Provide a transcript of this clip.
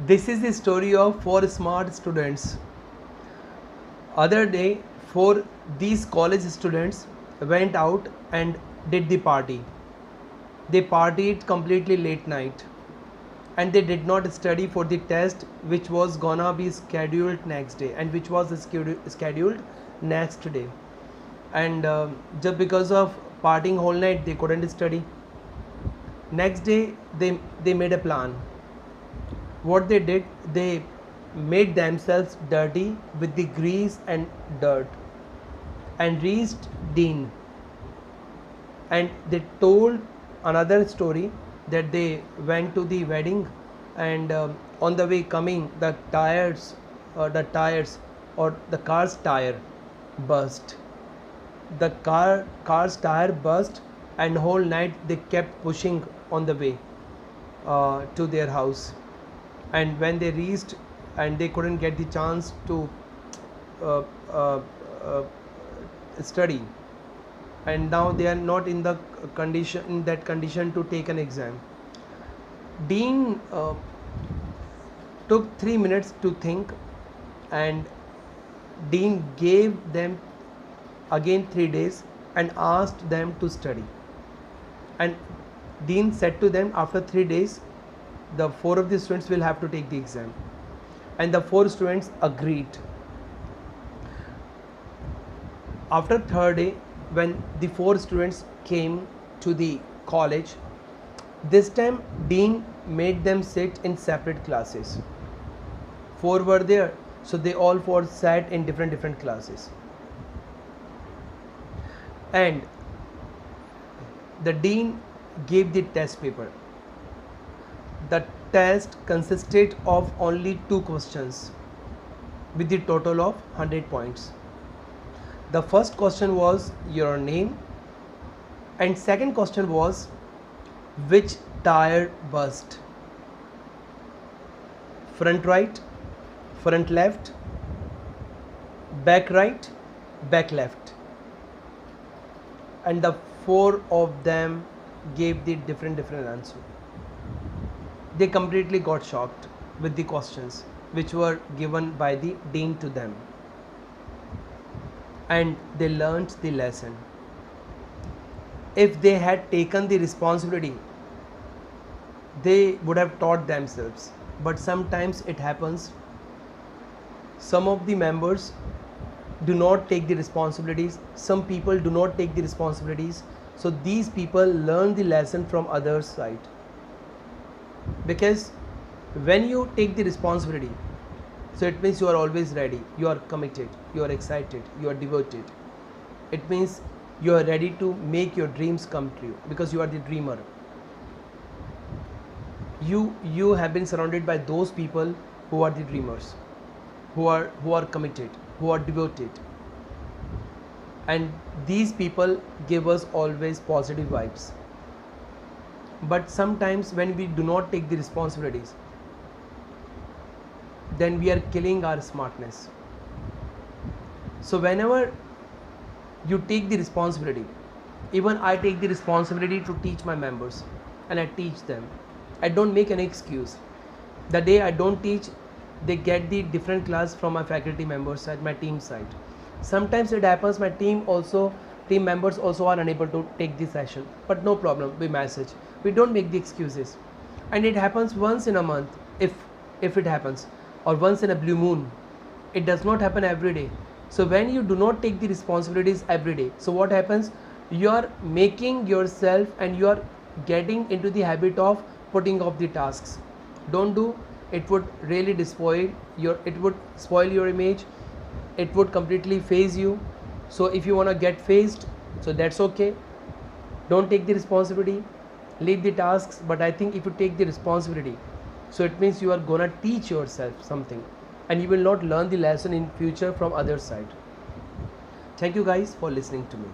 This is the story of four smart students. Other day, four these college students went out and did the party. They partied completely late night and they did not study for the test which was gonna be scheduled next day and which was scheduled next day. And just because of partying whole night, they couldn't study. Next day, they made a plan. What they did, they made themselves dirty with the grease and dirt and reached Dean, and they told another story that they went to the wedding, and on the way coming the tires or the car's tire burst. The car's tire burst, and whole night they kept pushing on the way to their house. And when they reached, and they couldn't get the chance to uh, uh, uh, study, and now they are not in the condition to take an exam. Dean took 3 minutes to think, and Dean gave them again 3 days and asked them to study. And Dean said to them, after 3 days, the 4 of the students will have to take the exam. And the 4 students agreed. After third day, when the 4 students came to the college, this time Dean made them sit in separate classes. 4 were there, so they all 4 sat in different classes. And the Dean gave the test paper. The test consisted of only 2 questions with the total of 100 points. The first question was your name, and second question was which tire burst, front right, front left, back right, back left. And the 4 of them gave the different answer. They completely got shocked with the questions which were given by the Dean to them, and they learnt the lesson. If they had taken the responsibility, they would have taught themselves. But sometimes it happens, some of the members do not take the responsibilities, some people do not take the responsibilities, so these people learn the lesson from others' side. Because when you take the responsibility, so it means you are always ready, you are committed, you are excited, you are devoted. It means you are ready to make your dreams come true, because you are the dreamer. You have been surrounded by those people who are the dreamers, who are committed, who are devoted, and these people give us always positive vibes. But sometimes when we do not take the responsibilities, then we are killing our smartness. So whenever you take the responsibility, even I take the responsibility to teach my members, and I teach them. I don't make any excuse. The day I don't teach, they get the different class from my faculty members side, my team side. Sometimes it happens my team members also are unable to take the session, but no problem, we message. We don't make the excuses. And it happens once in a month, if it happens, or once in a blue moon. It does not happen every day. So when you do not take the responsibilities every day, so what happens? You are making yourself, and you are getting into the habit of putting off the tasks. Don't do. It would really spoil your image. It would completely phase you. So if you want to get phased, so that's okay. Don't take the responsibility, leave the tasks. But I think if you take the responsibility, so it means you are gonna teach yourself something, and you will not learn the lesson in future from other side. Thank you guys for listening to me.